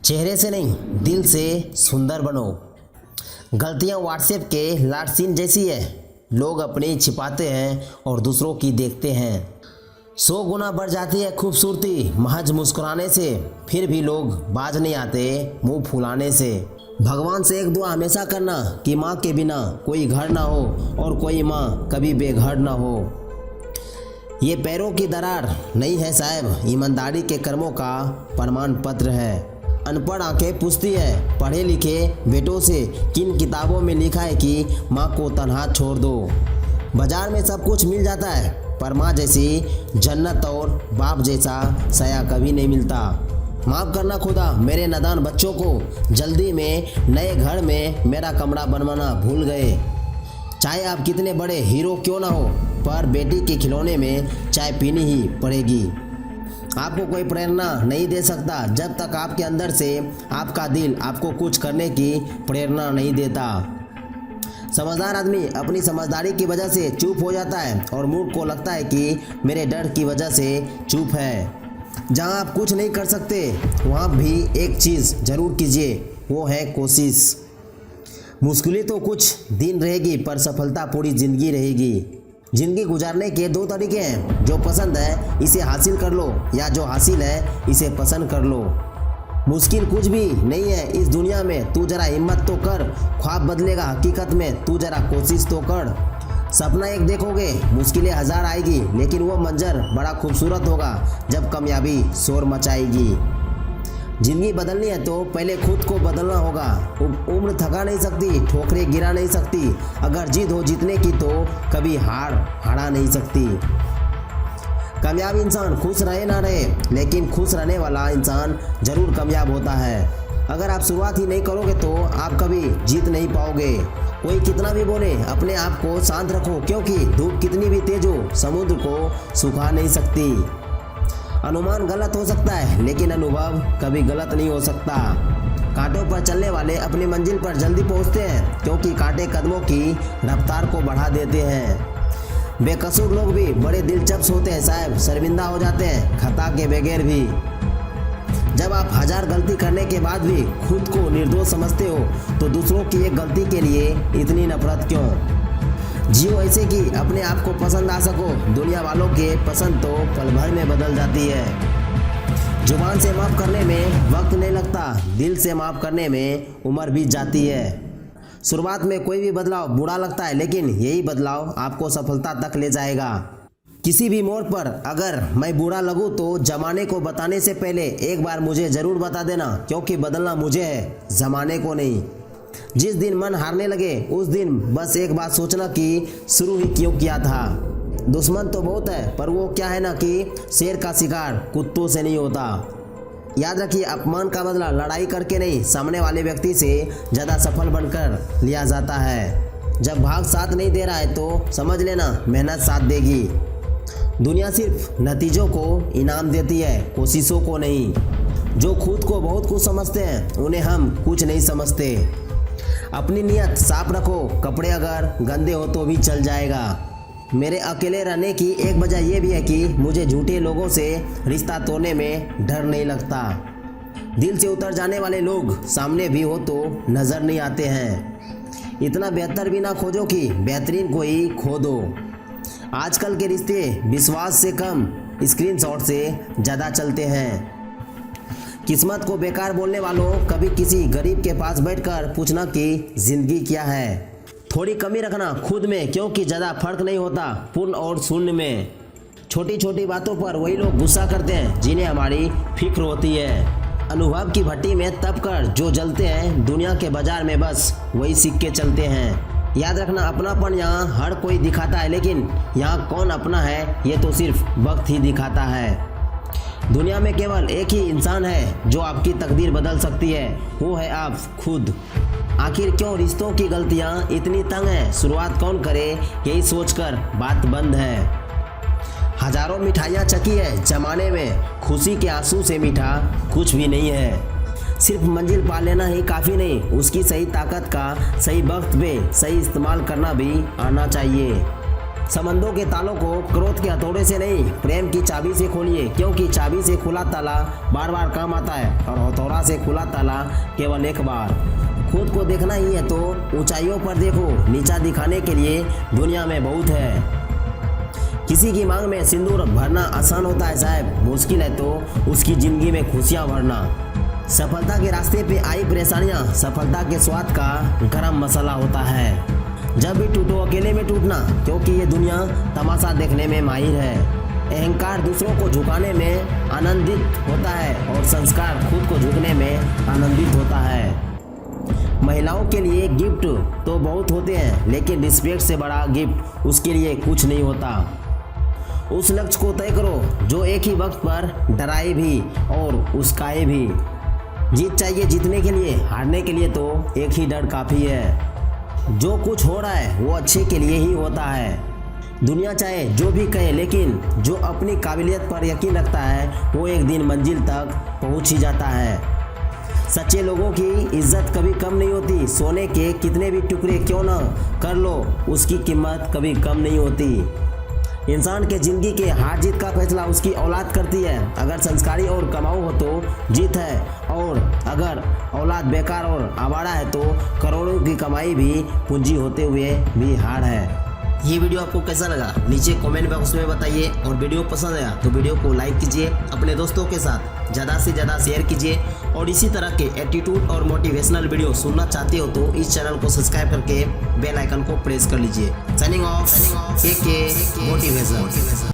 चेहरे से नहीं, दिल से सुंदर बनो। गलतियां व्हाट्सएप के लास्ट सीन जैसी है। लोग अपनी छिपाते हैं और दूसरों की देखते हैं। 100 गुना बढ़ जाती है खूबसूरती महज मुस्कुराने से। फिर भी लोग बाज नहीं आते मुंह फुलाने से। भगवान से एक दुआ हमेशा करना कि माँ के बिना कोई घर ना हो और कोई माँ कभी बेघर ना हो। ये पैरों की दरार नहीं है साहब, ईमानदारी के कर्मों का प्रमाण पत्र है। अनपढ़ आंखें पूछती है पढ़े लिखे बेटों से, किन किताबों में लिखा है कि माँ को तन्हा छोड़ दो। बाजार में सब कुछ मिल जाता है पर माँ जैसी जन्नत और बाप जैसा साया कभी नहीं मिलता। माफ़ करना खुदा मेरे नादान बच्चों को, जल्दी में नए घर में मेरा कमरा बनवाना भूल गए। चाहे आप कितने बड़े हीरो क्यों ना हो, पर बेटी के खिलौने में चाय पीनी ही पड़ेगी। आपको कोई प्रेरणा नहीं दे सकता जब तक आपके अंदर से आपका दिल आपको कुछ करने की प्रेरणा नहीं देता। समझदार आदमी अपनी समझदारी की वजह से चुप हो जाता है और मूड को लगता है कि मेरे डर की वजह से चुप है। जहां आप कुछ नहीं कर सकते वहां भी एक चीज़ ज़रूर कीजिए, वो है कोशिश। मुश्किलें तो कुछ दिन रहेगी पर सफलता पूरी ज़िंदगी रहेगी। ज़िंदगी गुजारने के 2 तरीके हैं, जो पसंद है इसे हासिल कर लो या जो हासिल है इसे पसंद कर लो। मुश्किल कुछ भी नहीं है इस दुनिया में, तू जरा हिम्मत तो कर। ख्वाब बदलेगा हकीकत में, तू जरा कोशिश तो कर। सपना एक देखोगे मुश्किलें 1000 आएगी, लेकिन वो मंजर बड़ा खूबसूरत होगा जब कामयाबी शोर मचाएगी। ज़िंदगी बदलनी है तो पहले खुद को बदलना होगा। उम्र थका नहीं सकती, ठोकरें गिरा नहीं सकती। अगर जिद हो जीतने की तो कभी हार हरा नहीं सकती। कामयाब इंसान खुश रहे ना रहे, लेकिन खुश रहने वाला इंसान ज़रूर कामयाब होता है। अगर आप शुरुआत ही नहीं करोगे तो आप कभी जीत नहीं पाओगे। कोई कितना भी बोले अपने आप को शांत रखो, क्योंकि धूप कितनी भी तेज हो समुद्र को सुखा नहीं सकती। अनुमान गलत हो सकता है लेकिन अनुभव कभी गलत नहीं हो सकता। कांटों पर चलने वाले अपनी मंजिल पर जल्दी पहुंचते हैं, क्योंकि कांटे कदमों की रफ्तार को बढ़ा देते हैं। बेकसूर लोग भी बड़े दिलचस्प होते हैं साहब, शर्मिंदा हो जाते हैं खता के बगैर भी। जब आप 1000 गलती करने के बाद भी खुद को निर्दोष समझते हो तो दूसरों की एक गलती के लिए इतनी नफरत क्यों। जियो ऐसे कि अपने आप को पसंद आ सको। दुनिया वालों के पसंद तो पल भर में बदल जाती है। जुबान से माफ़ करने में वक्त नहीं लगता, दिल से माफ़ करने में उम्र बीत जाती है। शुरुआत में कोई भी बदलाव बुरा लगता है, लेकिन यही बदलाव आपको सफलता तक ले जाएगा। किसी भी मोड़ पर अगर मैं बुरा लगूं तो जमाने को बताने से पहले एक बार मुझे ज़रूर बता देना, क्योंकि बदलना मुझे है, ज़माने को नहीं। जिस दिन मन हारने लगे उस दिन बस एक बात सोचना कि शुरू ही क्यों किया था। दुश्मन तो बहुत है पर वो क्या है ना कि शेर का शिकार कुत्तों से नहीं होता। याद रखिए, अपमान का बदला लड़ाई करके नहीं, सामने वाले व्यक्ति से ज़्यादा सफल बनकर लिया जाता है। जब भाग साथ नहीं दे रहा है तो समझ लेना मेहनत साथ देगी। दुनिया सिर्फ नतीजों को इनाम देती है, कोशिशों को नहीं। जो खुद को बहुत कुछ समझते हैं उन्हें हम कुछ नहीं समझते। अपनी नीयत साफ रखो, कपड़े अगर गंदे हो तो भी चल जाएगा। मेरे अकेले रहने की एक वजह यह भी है कि मुझे झूठे लोगों से रिश्ता तोड़ने में डर नहीं लगता। दिल से उतर जाने वाले लोग सामने भी हो तो नज़र नहीं आते हैं। इतना बेहतर भी ना खोजो कि बेहतरीन को ही खो दो। आजकल के रिश्ते विश्वास से कम स्क्रीनशॉट से ज़्यादा चलते हैं। किस्मत को बेकार बोलने वालों, कभी किसी गरीब के पास बैठकर पूछना कि ज़िंदगी क्या है। थोड़ी कमी रखना खुद में, क्योंकि ज़्यादा फर्क नहीं होता पूर्ण और शून्य में। छोटी छोटी बातों पर वही लोग गुस्सा करते हैं जिन्हें हमारी फिक्र होती है। अनुभव की भट्टी में तप कर जो जलते हैं, दुनिया के बाजार में बस वही सिक्के चलते हैं। याद रखना, अपनापन यहाँ हर कोई दिखाता है, लेकिन यहाँ कौन अपना है ये तो सिर्फ वक्त ही दिखाता है। दुनिया में केवल एक ही इंसान है जो आपकी तकदीर बदल सकती है, वो है आप खुद। आखिर क्यों रिश्तों की गलतियाँ इतनी तंग हैं, शुरुआत कौन करे यही सोचकर बात बंद है। हजारों मिठाइयाँ चखी है जमाने में, खुशी के आंसू से मीठा कुछ भी नहीं है। सिर्फ मंजिल पा लेना ही काफ़ी नहीं, उसकी सही ताकत का सही वक्त पे सही इस्तेमाल करना भी आना चाहिए। संबंधों के तालों को क्रोध के हथौड़े से नहीं, प्रेम की चाबी से खोलिए, क्योंकि चाबी से खुला ताला बार बार काम आता है और हथौड़ा से खुला ताला केवल एक बार। खुद को देखना ही है तो ऊंचाइयों पर देखो, नीचा दिखाने के लिए दुनिया में बहुत है। किसी की मांग में सिंदूर भरना आसान होता है साहब, मुश्किल है तो उसकी जिंदगी में खुशियां भरना। सफलता के रास्ते पे आई परेशानियां सफलता के स्वाद का गरम मसाला होता है। जब भी टूटो अकेले में टूटना, क्योंकि ये दुनिया तमाशा देखने में माहिर है। अहंकार दूसरों को झुकाने में आनंदित होता है और संस्कार खुद को झुकने में आनंदित होता है। महिलाओं के लिए गिफ्ट तो बहुत होते हैं, लेकिन रिस्पेक्ट से बड़ा गिफ्ट उसके लिए कुछ नहीं होता। उस लक्ष्य को तय करो जो एक ही वक्त पर डराए भी और उस्काए भी। जीत चाहिए जीतने के लिए, हारने के लिए तो एक ही डर काफ़ी है। जो कुछ हो रहा है वो अच्छे के लिए ही होता है। दुनिया चाहे जो भी कहे, लेकिन जो अपनी काबिलियत पर यकीन रखता है वो एक दिन मंजिल तक पहुंच ही जाता है। सच्चे लोगों की इज्जत कभी कम नहीं होती। सोने के कितने भी टुकड़े क्यों ना कर लो, उसकी कीमत कभी कम नहीं होती। इंसान के जिंदगी के हार जीत का फैसला उसकी औलाद करती है। अगर संस्कारी और कमाऊ हो तो जीत है, और अगर औलाद बेकार और आवारा है तो करोड़ों की कमाई भी पूंजी होते हुए भी हार है। ये वीडियो आपको कैसा लगा नीचे कमेंट बॉक्स में बताइए, और वीडियो पसंद आया तो वीडियो को लाइक कीजिए, अपने दोस्तों के साथ ज़्यादा से ज़्यादा शेयर कीजिए, और इसी तरह के एटीट्यूड और मोटिवेशनल वीडियो सुनना चाहते हो तो इस चैनल को सब्सक्राइब करके बेल आइकन को प्रेस कर लीजिए। साइनिंग ऑफ के मोटिवेशन।